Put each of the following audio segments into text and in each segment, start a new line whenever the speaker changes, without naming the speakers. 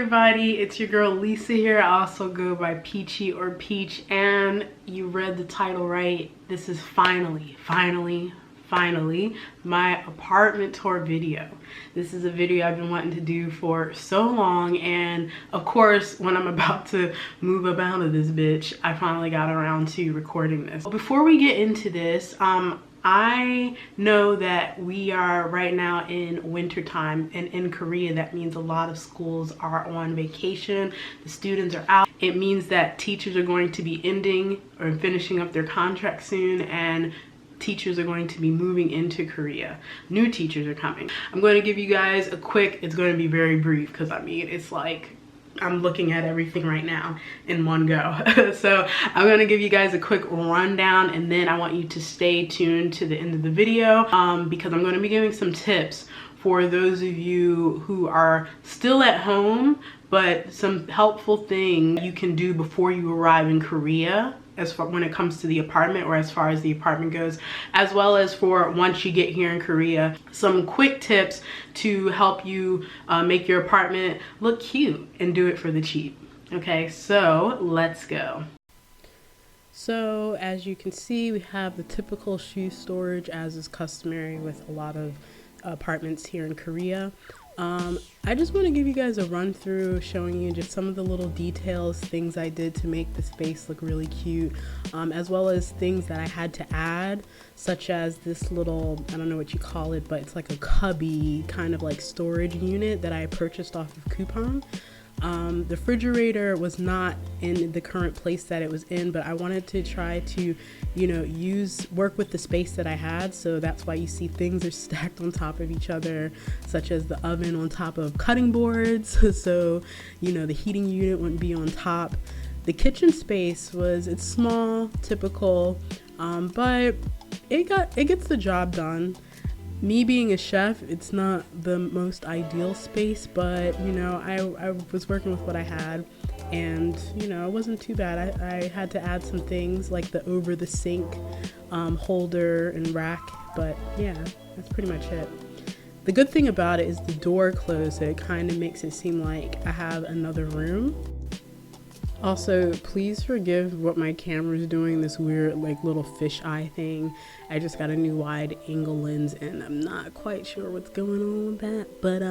everybody, it's your girl Lisa here. I also go by Peachy or Peach, and you read the title right. This is finally my apartment tour video. This is a video I've been wanting to do for so long, and of course when I'm about to move up out of this bitch, I finally got around to recording this. Before we get into this, I know that we are right now in winter time, and in Korea that means a lot of schools are on vacation. The students are out. It means that teachers are going to be ending or finishing up their contract soon, and teachers are going to be moving into Korea. New teachers are coming. I'm going to give you guys a quick, it's going to be very brief because I mean it's like I'm looking at everything right now in one go. So I'm going to give you guys a quick rundown, and then I want you to stay tuned to the end of the video because I'm going to be giving some tips for those of you who are still at home, but some helpful things you can do before you arrive in Korea as far when it comes to the apartment, or as far as the apartment goes, as well as for once you get here in Korea, some quick tips to help you make your apartment look cute and do it for the cheap. Okay, so let's go. So as you can see, we have the typical shoe storage as is customary with a lot of apartments here in Korea. I just want to give you guys a run through showing you just some of the little details, things I did to make the space look really cute, as well as things that I had to add, such as this little, I don't know what you call it, but it's like a cubby kind of like storage unit that I purchased off of Coupon. The refrigerator was not in the current place that it was in, but I wanted to try to, you know, work with the space that I had. So that's why you see things are stacked on top of each other, such as the oven on top of cutting boards. So, you know, the heating unit wouldn't be on top. The kitchen space it's small, typical, but it gets the job done. Me being a chef, it's not the most ideal space, but you know, I was working with what I had, and you know, it wasn't too bad. I had to add some things like the over the sink holder and rack, but yeah, that's pretty much it. The good thing about it is the door closed, so it kind of makes it seem like I have another room. Also, please forgive what my camera is doing, this weird like little fisheye thing. I just got a new wide angle lens and I'm not quite sure what's going on with that. But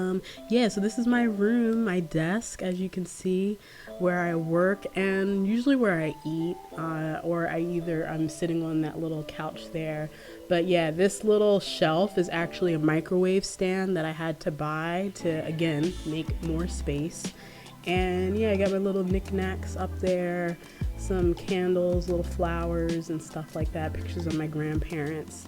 yeah, so this is my room, my desk, as you can see, where I work and usually where I eat, or I'm sitting on that little couch there. But yeah, this little shelf is actually a microwave stand that I had to buy to, again, make more space. And yeah, I got my little knickknacks up there, some candles, little flowers and stuff like that, pictures of my grandparents.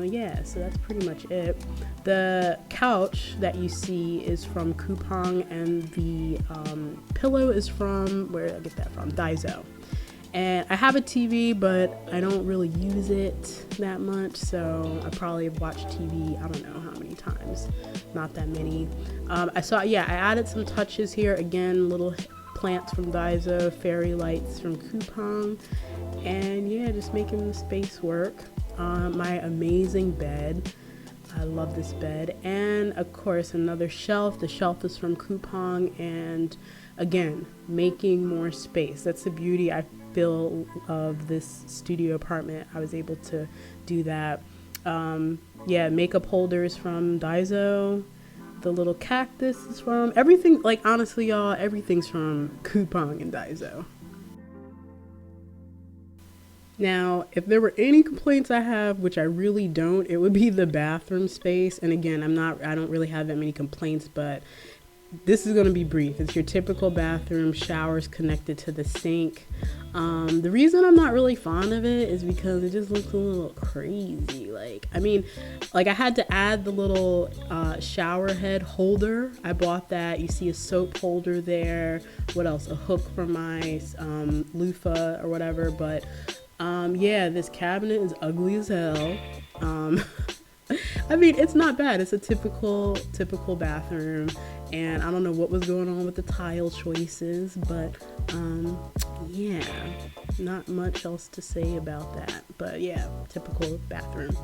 Yeah, so that's pretty much it. The couch that you see is from Coupang, and the pillow is from, where did I get that from? Daiso. And I have a TV, but I don't really use it that much, so I probably have watched TV, I don't know how many times, not that many. I added some touches here, again, little plants from Daiso, fairy lights from Coupang, and yeah, just making the space work. My amazing bed, I love this bed, and of course another shelf. The shelf is from Coupang, and again, making more space. That's the beauty, I feel, of this studio apartment. I was able to do that. Yeah, makeup holders from Daiso. The little cactus is from, everything, like honestly y'all, everything's from Coupang and Daiso. Now, if there were any complaints I have, which I really don't, it would be the bathroom space. And again, I don't really have that many complaints, but this is going to be brief. It's your typical bathroom, showers connected to the sink. The reason I'm not really fond of it is because it just looks a little crazy. I had to add the little shower head holder. I bought that. You see a soap holder there. What else? A hook for my loofah or whatever. But yeah, this cabinet is ugly as hell. I mean, it's not bad. It's a typical bathroom, and I don't know what was going on with the tile choices, but yeah. Not much else to say about that, but yeah, typical bathroom.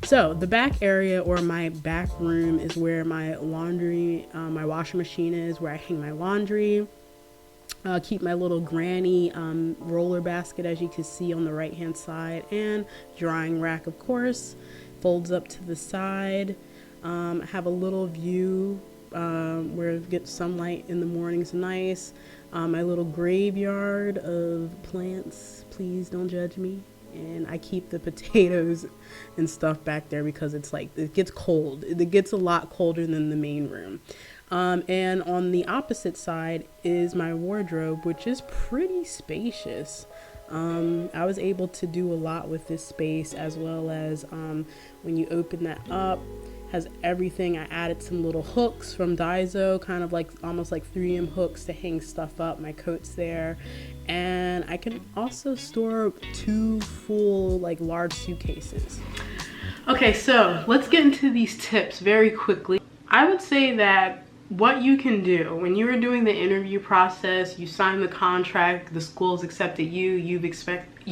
So the back area, or my back room, is where my laundry, my washing machine is, where I hang my laundry. Keep my little granny roller basket, as you can see on the right hand side, and drying rack, of course, folds up to the side. Have a little view where it gets sunlight in the mornings, nice. My little graveyard of plants, please don't judge me. And I keep the potatoes and stuff back there because it's like, it gets cold. It gets a lot colder than the main room. And on the opposite side is my wardrobe, which is pretty spacious. I was able to do a lot with this space, as well as when you open that up, has everything. I added some little hooks from Daiso, kind of like almost like 3M hooks to hang stuff up. My coat's there. And I can also store 2 full, like, large suitcases. Okay, so let's get into these tips very quickly. I would say that what you can do when you are doing the interview process, you sign the contract, the school's accepted you, you've accepted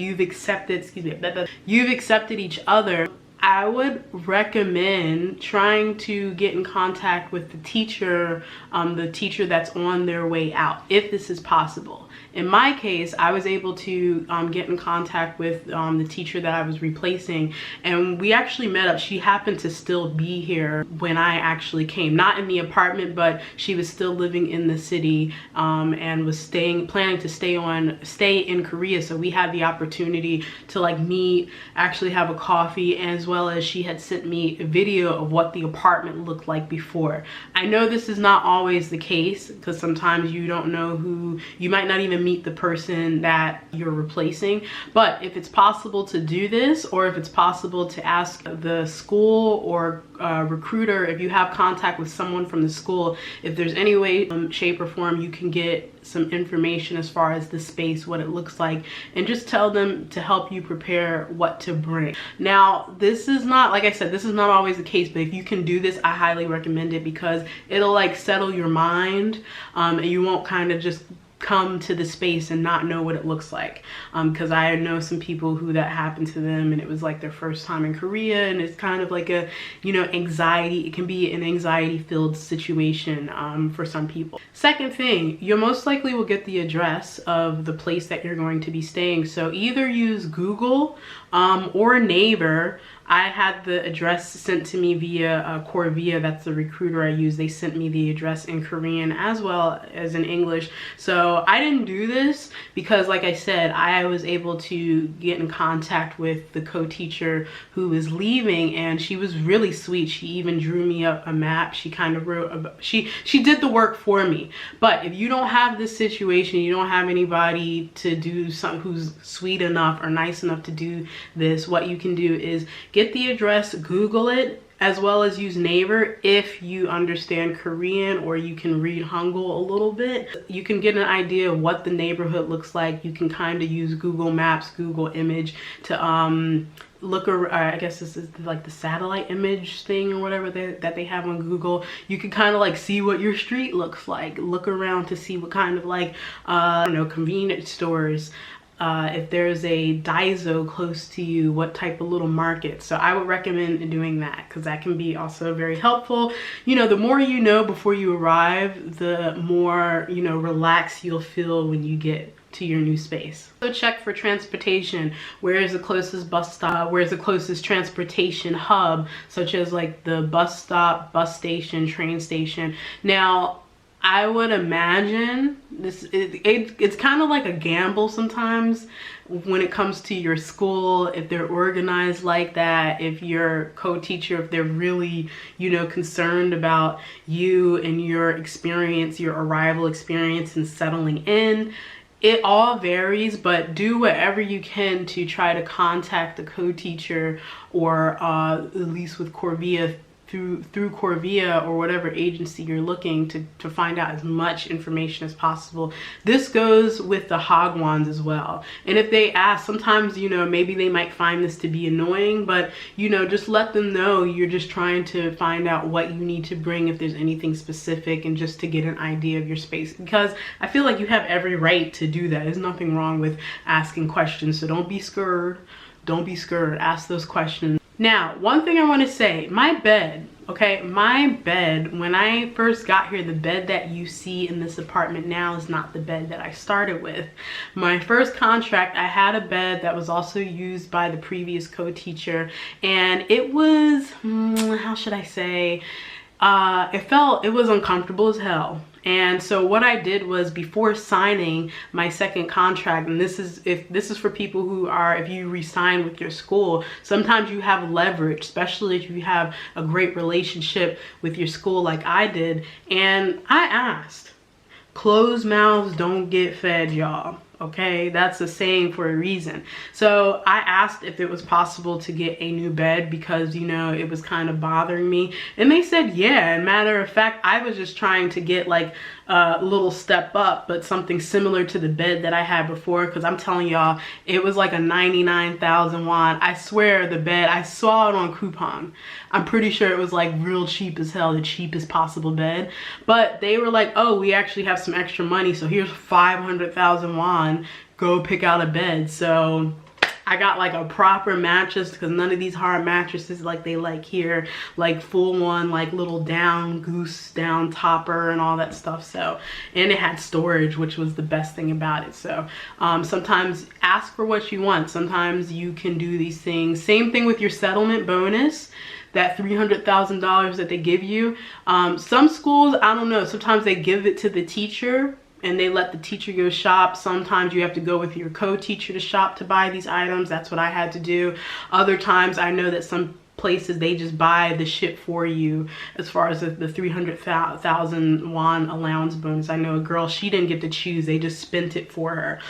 each other. I would recommend trying to get in contact with the teacher that's on their way out, if this is possible. In my case, I was able to get in contact with the teacher that I was replacing, and we actually met up. She happened to still be here when I actually came, not in the apartment, but she was still living in the city and was planning to stay in Korea. So we had the opportunity to like meet, actually have a coffee, as well as she had sent me a video of what the apartment looked like before. I know this is not always the case, because sometimes you don't know you might not even meet the person that you're replacing. But if it's possible to do this, or if it's possible to ask the school or recruiter, if you have contact with someone from the school, if there's any way, shape or form you can get some information as far as the space, what it looks like, and just tell them to help you prepare what to bring. Now, this is not, like I said, this is not always the case, but if you can do this, I highly recommend it, because it'll like settle your mind, and you won't kind of just come to the space and not know what it looks like, because I know some people who that happened to them, and it was like their first time in Korea, and it's kind of like a, you know, anxiety. It can be an anxiety filled situation for some people. Second thing, you most likely will get the address of the place that you're going to be staying, so either use Google or Neighbor. I had the address sent to me via Corvia. That's the recruiter I use. They sent me the address in Korean as well as in English. So I didn't do this because, like I said, I was able to get in contact with the co-teacher who was leaving, and she was really sweet. She even drew me up a map. She kind of wrote, she did the work for me. But if you don't have this situation, you don't have anybody to do something who's sweet enough or nice enough to do this, what you can do is get the address, Google it, as well as use Neighbor if you understand Korean or you can read Hangul a little bit. You can get an idea of what the neighborhood looks like. You can kind of use Google Maps, Google Image to look, I guess this is like the satellite image thing or whatever that they have on Google. You can kind of like see what your street looks like. Look around to see what kind of like, I don't know, convenience stores, if there's a Daiso close to you, what type of little market. So I would recommend doing that, because that can be also very helpful. You know, the more you know before you arrive, the more, you know, relaxed you'll feel when you get to your new space. So check for transportation. Where is the closest bus stop? Where's the closest transportation hub, such as like the bus stop, bus station, train station. Now, I would imagine it's kind of like a gamble sometimes when it comes to your school, if they're organized like that, if your co-teacher, if they're really, you know, concerned about you and your experience, your arrival experience and settling in. It all varies, but do whatever you can to try to contact the co-teacher, or at least with Corvia, through Corvia or whatever agency you're looking to find out as much information as possible. This goes with the Hagwons as well. And if they ask, sometimes, you know, maybe they might find this to be annoying, but, you know, just let them know you're just trying to find out what you need to bring if there's anything specific, and just to get an idea of your space, because I feel like you have every right to do that. There's nothing wrong with asking questions, so don't be scared. Don't be scared. Ask those questions. Now, one thing I want to say, my bed, okay, my bed, when I first got here, the bed that you see in this apartment now is not the bed that I started with. My first contract, I had a bed that was also used by the previous co-teacher, and it was, how should I say, it was uncomfortable as hell. And so what I did was, before signing my second contract, and this is for people who are, if you resign with your school, sometimes you have leverage, especially if you have a great relationship with your school like I did. And I asked, closed mouths don't get fed, y'all. Okay, that's a saying for a reason. So I asked if it was possible to get a new bed, because, you know, it was kind of bothering me. And they said, yeah. And matter of fact, I was just trying to get like a little step up, but something similar to the bed that I had before, because I'm telling y'all, it was like a 99,000 won. I swear the bed, I saw it on Coupon. I'm pretty sure it was like real cheap as hell, the cheapest possible bed. But they were like, oh, we actually have some extra money, so here's 500,000 won. Go pick out a bed. So I got like a proper mattress, because none of these hard mattresses like they like here, like full on like little down, goose down topper and all that stuff. So, and it had storage, which was the best thing about it. So sometimes ask for what you want. Sometimes you can do these things. Same thing with your settlement bonus, that $300,000 that they give you. Some schools, I don't know, sometimes they give it to the teacher and they let the teacher go shop. Sometimes you have to go with your co-teacher to shop to buy these items. That's what I had to do. Other times I know that some places they just buy the shit for you, as far as the 300,000 won allowance bonus. I know a girl, she didn't get to choose, they just spent it for her.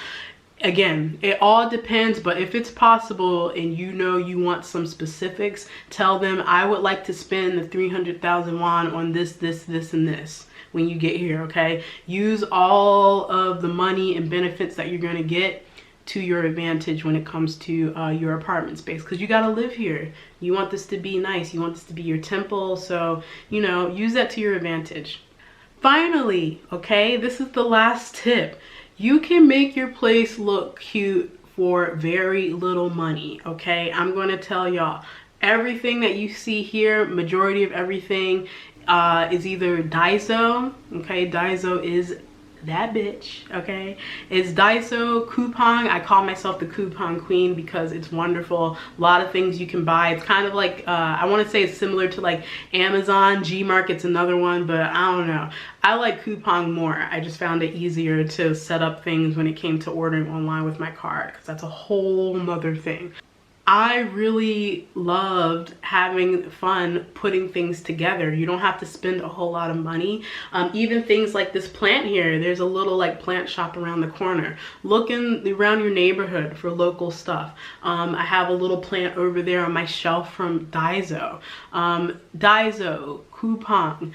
Again, it all depends, but if it's possible and you know you want some specifics, tell them, I would like to spend the 300,000 won on this, this, this, and this when you get here, okay? Use all of the money and benefits that you're gonna get to your advantage when it comes to your apartment space, because you gotta live here. You want this to be nice, you want this to be your temple, so, you know, use that to your advantage. Finally, okay, this is the last tip. You can make your place look cute for very little money, okay? I'm gonna tell y'all, everything that you see here, majority of everything is either Daiso, okay? Daiso is that bitch, okay? It's Daiso, Coupon. I call myself the Coupon Queen because it's wonderful. A lot of things you can buy. It's kind of like, I want to say it's similar to like Amazon. Gmarket's another one, but I don't know. I like Coupon more. I just found it easier to set up things when it came to ordering online with my card, because that's a whole nother thing. I really loved having fun putting things together. You don't have to spend a whole lot of money. Even things like this plant here, there's a little like plant shop around the corner. Look around your neighborhood for local stuff. I have a little plant over there on my shelf from Daiso. Daiso, Coupon,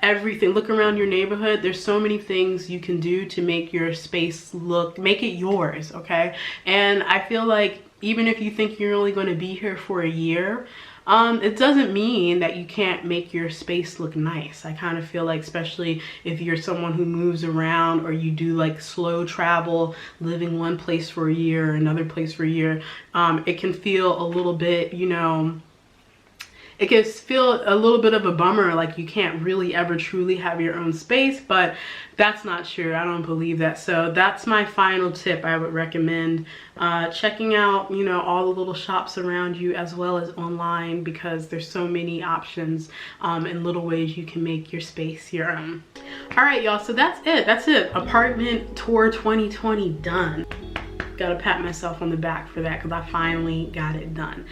everything. Look around your neighborhood. There's so many things you can do to make your space look, make it yours, okay? And I feel like even if you think you're only going to be here for a year, it doesn't mean that you can't make your space look nice. I kind of feel like, especially if you're someone who moves around, or you do like slow travel, living one place for a year, another place for a year, it can feel a little bit, you know, it can feel a little bit of a bummer, like you can't really ever truly have your own space, but that's not true. I don't believe that. So that's my final tip. I would recommend checking out, you know, all the little shops around you, as well as online, because there's so many options and little ways you can make your space your own. All right, y'all, so that's it. Apartment tour 2020 done. Gotta pat myself on the back for that, because I finally got it done.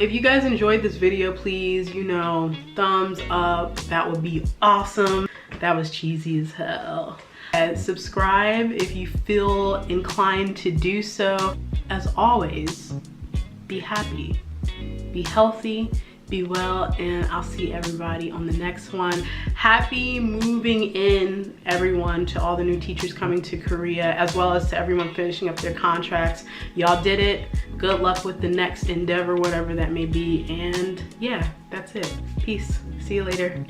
If you guys enjoyed this video, please, you know, thumbs up. That would be awesome. That was cheesy as hell. And subscribe if you feel inclined to do so. As always, be happy, be healthy, Be well, and I'll see everybody on the next one. Happy moving in, everyone, to all the new teachers coming to Korea, as well as to everyone finishing up their contracts. Y'all did it. Good luck with the next endeavor, whatever that may be. And yeah, that's it. Peace. See you later.